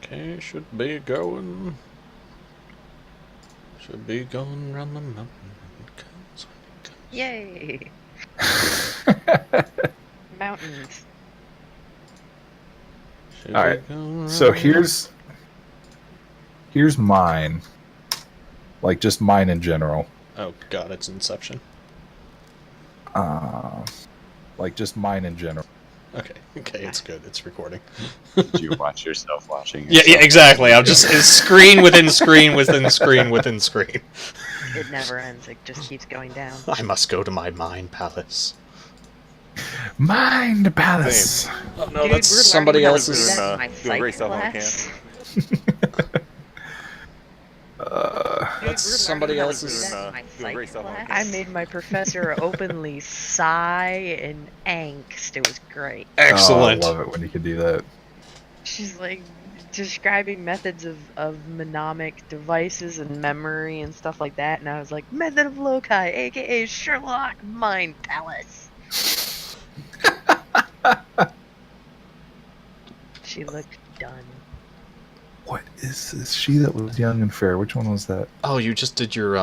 Okay, should be going around the mountain. Yay! Mountains. Should All be right. going So around here's mine. Like just mine in general. Oh god, it's Inception. Like just mine in general. Okay, it's good. It's recording. Did you watch yourself watching Yeah, yourself? exactly. I'm just it's screen within screen within screen within screen. It never ends. It just keeps going down. I must go to my mind palace. Mind Palace. Oh no, Dude, that's we're somebody learning how to else's. do that in my doing psych great stuff on class. That's Dude, we're somebody learning how to else's. do that in my doing great psych stuff on class. campus. I made my professor openly sigh in angst. It was great. Excellent. Oh, I love it when you can do that. She's like describing methods of mnemonic devices and memory and stuff like that, and I was like, method of loci, aka Sherlock Mind Palace. She looked done. What is this? She that was young and fair. Which one was that? Oh, you just did your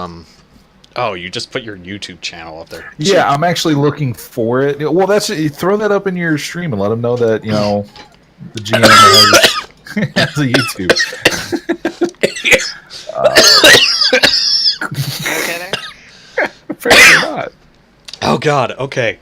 Oh, you just put your YouTube channel up there. Yeah, I'm actually looking for it. Well, that's you throw that up in your stream and let them know that the GM has a YouTube. Okay there? Apparently not. Oh god, okay.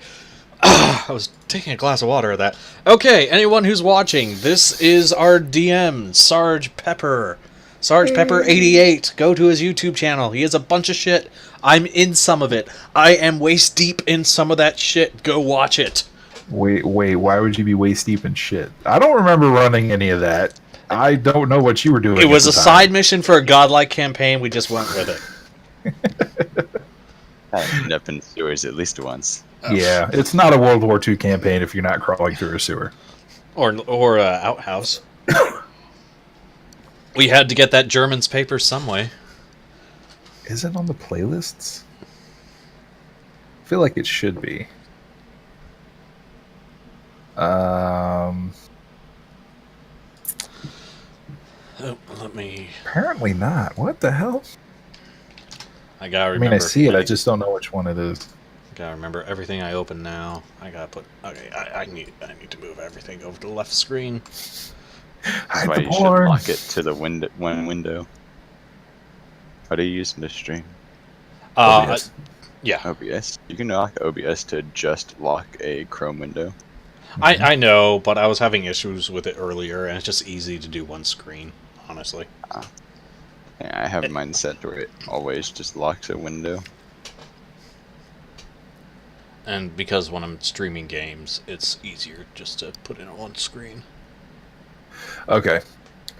I was taking a glass of water of that. Okay, anyone who's watching, this is our DM, Sarge Pepper. Sarge Pepper 88. Go to his YouTube channel. He has a bunch of shit. I'm in some of it. I am waist deep in some of that shit. Go watch it. Wait, why would you be waist deep in shit? I don't remember running any of that. I don't know what you were doing. It was a at the time. side mission for a godlike campaign. We just went with it. I ended up in the sewers at least once. Yeah, it's not a World War II campaign if you're not crawling through a sewer. Or outhouse. We had to get that German's paper some way. Is it on the playlists? I feel like it should be. Oh, let me. Apparently not. What the hell? I gotta I remember. mean, I see it. I just don't know which one it is. Gotta remember everything I open now. I gotta put. Okay, I need to move everything over to the left screen. That's Hide why the you should porn. lock it to the one window. How do you use this stream? OBS. Yeah, OBS. You can lock OBS to just lock a Chrome window. I know, but I was having issues with it earlier, and it's just easy to do one screen, honestly. Yeah, I have mine set where it always just locks a window. And because when I'm streaming games, it's easier just to put it on one screen. Okay,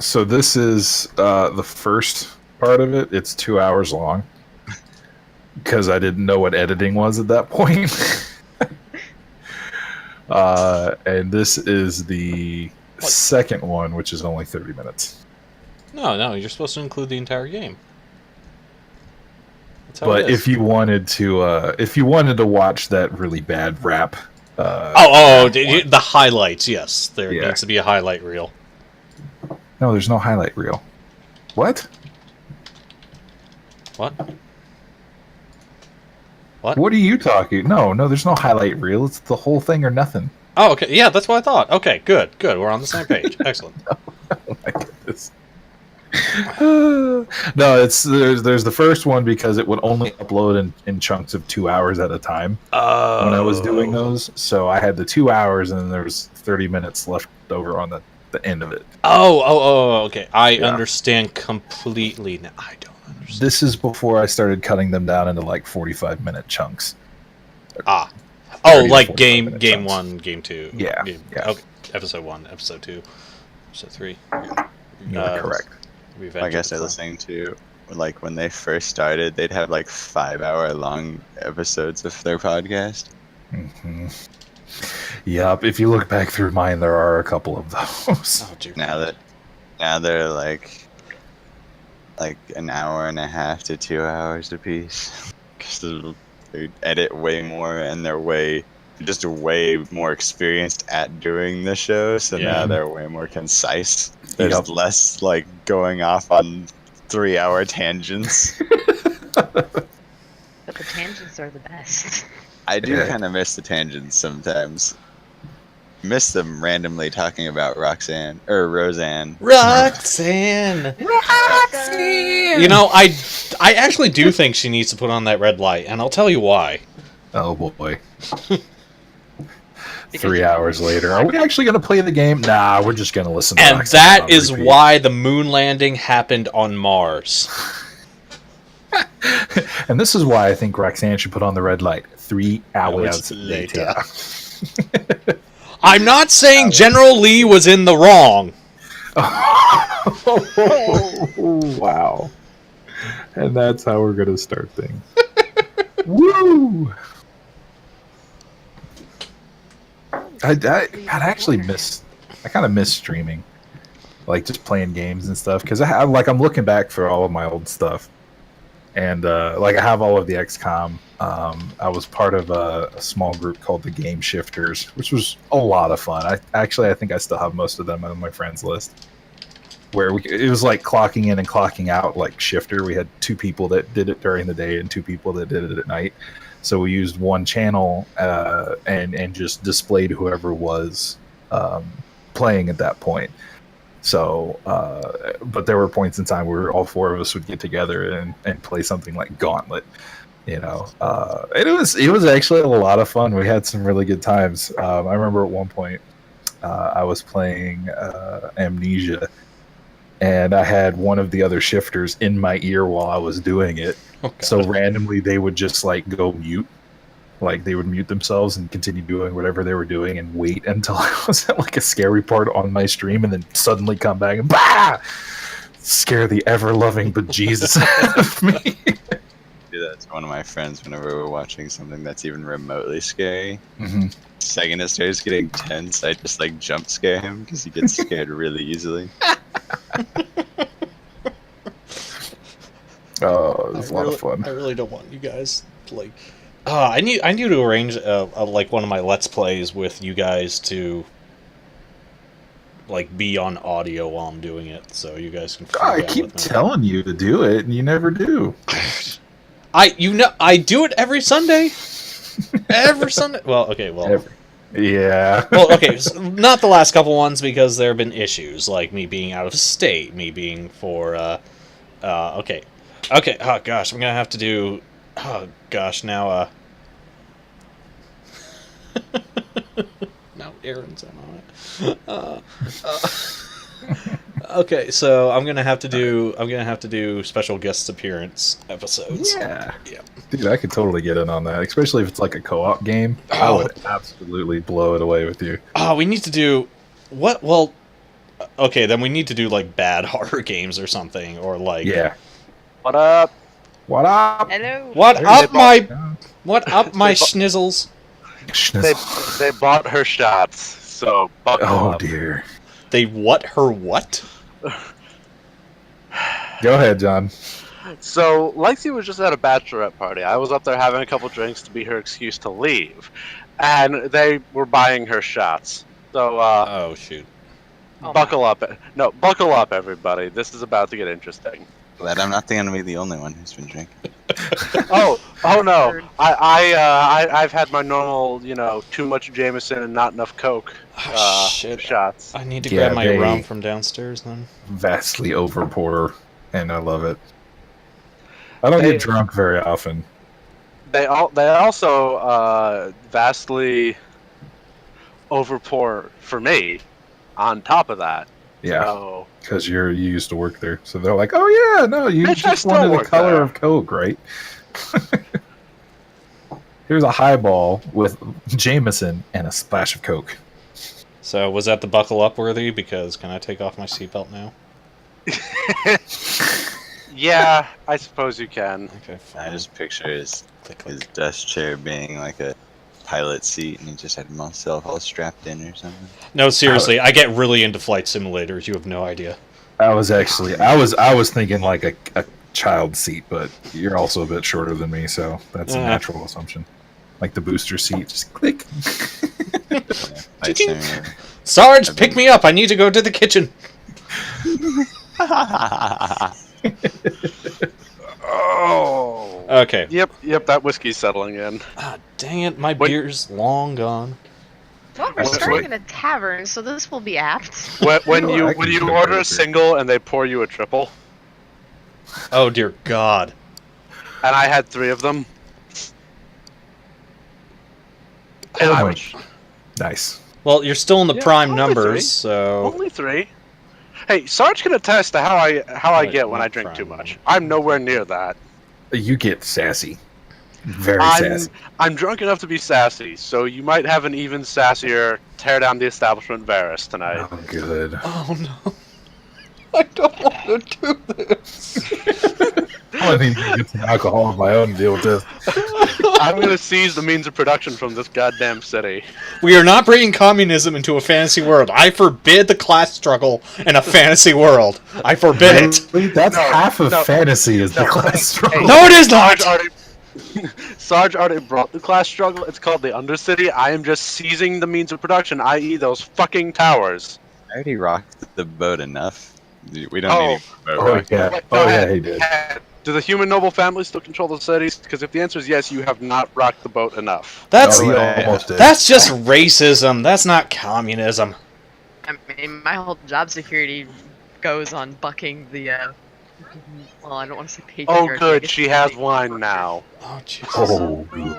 so this is the first part of it. It's 2 hours long because I didn't know what editing was at that point. And this is the second one, which is only 30 minutes. No, you're supposed to include the entire game. That's how But it is. if you wanted to watch that really bad rap, the highlights, yes, there Yeah. needs to be a highlight reel. no, there's no highlight reel. What? What? What? What are you talking? No, there's no highlight reel. It's the whole thing or nothing. Oh, okay. Yeah, that's what I thought. Okay, good. We're on the same page. Excellent. Oh my goodness. No, there's the first one because it would only upload in chunks of 2 hours at a time when I was doing those. So I had the 2 hours, and then there was 30 minutes left over on the end of it. Oh, okay. I Yeah. understand completely now. I don't understand. This is before I started cutting them down into like 45-minute chunks. Oh, 30 to like 45 game minute chunks. 1, game 2. Yeah, Game, yeah. Okay, episode 1, episode 2, episode 3. You're correct. I guess I was listening to, like, when they first started, they'd have like 5-hour long episodes of their podcast. Mm-hmm. Yep. If you look back through mine, there are a couple of those. Oh, dear. Now they're like an hour and a half to 2 hours a piece. Because they edit way more, and they're way just way more experienced at doing the show, so now they're way more concise. There's less like going off on 3-hour tangents. But the tangents are the best. I do kind of miss the tangents sometimes. Miss them randomly talking about Roxanne or Roseanne. Roxanne. You know, I actually do think she needs to put on that red light, and I'll tell you why. Oh boy. 3 hours later, are we actually going to play the game? Nah, we're just going to listen to And Roxanne that on is repeat. why the moon landing happened on Mars. And this is why I think Roxanne should put on the red light 3 hours later. later. I'm not saying General Lee was in the wrong. Oh, wow. And that's how we're going to start things. Woo! I kind of miss streaming, like just playing games and stuff. Because I'm looking back for all of my old stuff, and like I have all of the XCOM. I was part of a small group called the Game Shifters, which was a lot of fun. I think I still have most of them on my friends list. Where it was like clocking in and clocking out, like shifter. We had 2 people that did it during the day and 2 people that did it at night. So we used one channel and just displayed whoever was playing at that point. So, but there were points in time where all 4 of us would get together and play something like Gauntlet. You know, and it was actually a lot of fun. We had some really good times. I remember at one point I was playing Amnesia, and I had one of the other shifters in my ear while I was doing it. Oh, so randomly they would just like go mute. Like they would mute themselves and continue doing whatever they were doing and wait until I was at like a scary part on my stream and then suddenly come back and scare the ever-loving bejesus out of me. Do that to one of my friends whenever we're watching something that's even remotely scary. Mm-hmm. Second it starts getting tense, I just like jump scare him because he gets scared really easily. Oh, it was a lot of fun. I really don't want you guys to, like. I need to arrange like one of my Let's Plays with you guys to like be on audio while I'm doing it, so you guys can. I keep telling you to do it, and you never do. I do it every Sunday. Every Sunday. Well, okay. Well. Yeah. Well, okay. Not the last couple ones because there have been issues, like me being out of state, me being for. Okay. Okay. Oh gosh, I'm gonna have to do. Oh gosh, now. Now Aaron's in on it. Okay, so I'm gonna have to do special guest appearance episodes. Yeah. Dude, I could totally get in on that, especially if it's like a co-op game. I would absolutely blow it away with you. Oh, we need to do what? Well, okay, then we need to do like bad horror games or something, or like What up? What up? Hello. What up, my schnizzles? They bought her shots, so buckle up. Dear. They what her what? Go ahead, John. So Lexi was just at a bachelorette party. I was up there having a couple drinks to be her excuse to leave, and they were buying her shots. So oh shoot! Buckle up! No, buckle up, everybody. This is about to get interesting. Glad I'm not going to be the only one who's been drinking. oh no! I've had my normal, too much Jameson and not enough Coke shots. I need to grab my rum from downstairs then. Vastly over pour, and I love it. I don't get drunk very often. They also vastly over pour for me. On top of that. Yeah, because you used to work there, so they're like, "Oh yeah, no, you just wanted the color of Coke, right?" Here's a highball with Jameson and a splash of Coke. So was that the buckle up worthy? Because can I take off my seatbelt now? Yeah, I suppose you can. Okay, fine. I just picture his desk chair being like a pilot seat, and he just had himself all strapped in or something. No, seriously, I get really into flight simulators. You have no idea. I was thinking like a child seat, but you're also a bit shorter than me, so that's a natural assumption. like the booster seat. Just click. Sarge, pick me up. I need to go to the kitchen. Oh. Okay. Yep. That whiskey's settling in. Ah, dang it. My beer's long gone. Well, we're starting in a tavern, so this will be apt. When you order a single and they pour you a triple, Oh, dear God. and I had 3 of them, and I was Nice. Well, you're still in the Yeah, prime only numbers, 3. so... only 3. Hey, Sarge can attest to how I get when I drink too much. I'm nowhere near that. You get sassy. Very sassy. I'm drunk enough to be sassy, so you might have an even sassier tear down the establishment Varus tonight. Oh, good. Oh, no. I don't want to do this. I need to get some alcohol of my own to deal with this. I'm gonna seize the means of production from this goddamn city. We are not bringing communism into a fantasy world. I forbid the class struggle in a fantasy world. I forbid it. Really? That's half of fantasy is the class struggle. No, it is not! Sarge already brought the class struggle. It's called the Undercity. I am just seizing the means of production, i.e. those fucking towers. I already rocked the boat enough. We don't Oh. need a boat Oh, rock. yeah. Oh, yeah, he did. Do the human noble family still control the cities? Because if the answer is yes, you have not rocked the boat enough. That's Oh, he almost did. that's just racism. That's not communism. I mean, my whole job security goes on bucking the, well, I don't want to say patriarchy. Oh, I good. guess She it's has the- wine now. Oh, Jesus. Oh, good.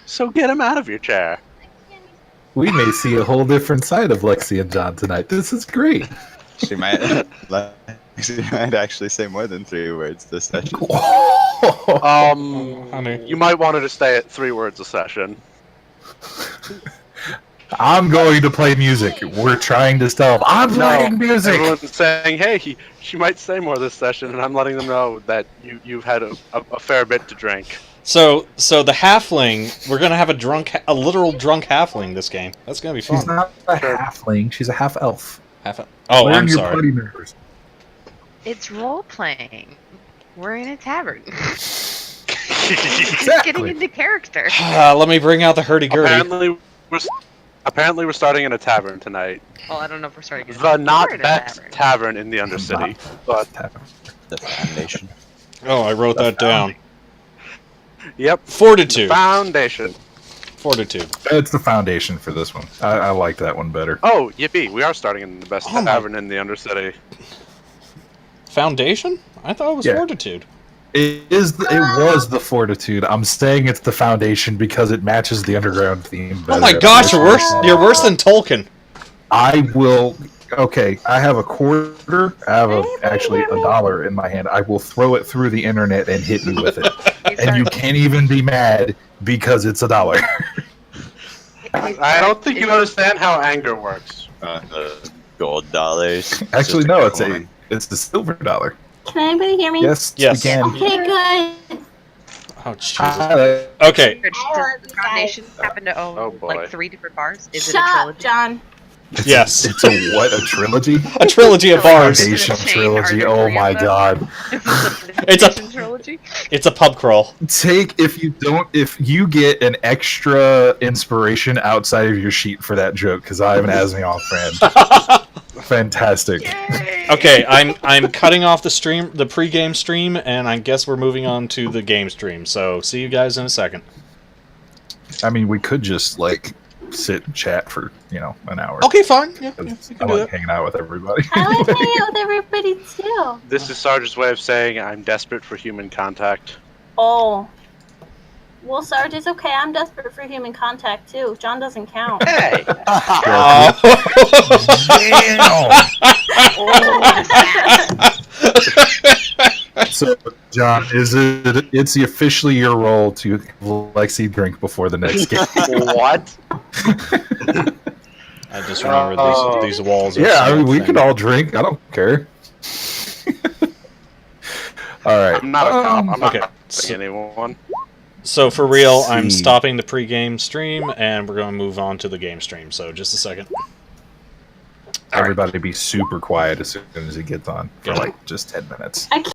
So get him out of your chair. We may see a whole different side of Lexi and John tonight. This is great. She might actually say more than 3 words this session. Honey. You might want her to stay at 3 words a session. I'm going to play music. We're trying to stealth. I'm playing music. Everyone's saying, hey, she might say more this session, and I'm letting them know that you've had a fair bit to drink. So the halfling, we're gonna have a literal drunk halfling this game. That's gonna be fun. She's not a halfling. She's a half elf. Oh, Learn I'm your sorry. party members. It's role playing. We're in a tavern. Exactly. Getting into character. Let me bring out the hurdy-gurdy. Apparently we're starting in a tavern tonight. Well, I don't know if we're starting. The not We're in a best tavern in the Undercity, but The foundation. Oh, I wrote that down. yep, Fortitude. foundation. Fortitude. It's the foundation for this one. I like that one better. Oh, yippee! We are starting in the best Oh my- tavern in the Undercity. Foundation? I thought it was Yeah. Fortitude. It was the fortitude. I'm saying it's the foundation because it matches the underground theme better. Oh my gosh, you're worse than Tolkien. I will. Okay, I have a quarter. I have actually $1 in my hand. I will throw it through the internet and hit you with it, and you can't even be mad because it's $1. I don't think you understand how anger works. Gold dollars. Actually, Just no. coin. It's the silver $1. Can anybody hear me? Yes, Yes. we can. Okay, good. Oh, Jesus. Hi. Okay. Does I love the you guys. Foundation happen to own Oh, boy. like 3 different bars? Is it Shut a up, trilogy? John. Yes. It's a what? A trilogy? A trilogy of bars. Foundation Chain, trilogy. are there Oh 3 my of them? god. It's a- Foundation trilogy. It's a pub crawl. If you get an extra inspiration outside of your sheet for that joke, because I have an Asmion fan. Fantastic. Okay, I'm cutting off the stream, the pre-game stream, and I guess we're moving on to the game stream. So see you guys in a second. I mean, we could just like sit and chat for an hour. Okay, fine. Yeah, we I can do like that. hanging out with everybody. I like hanging out with everybody too. This is Sarge's way of saying I'm desperate for human contact. Oh. Well, Sarge, it's okay. I'm desperate for human contact too. John doesn't count. Hey! So, John, it's officially your role to have Lexi drink before the next game? What? I just remember these walls. Are Yeah, I mean, we thin. could all drink. I don't care. All right. I'm not a cop. I'm not okay, stopping anyone. So for real, Let's I'm see. stopping the pre-game stream, and we're going to move on to the game stream. So just a second. Everybody be super quiet as soon as he gets on for Yeah. like just 10 minutes. I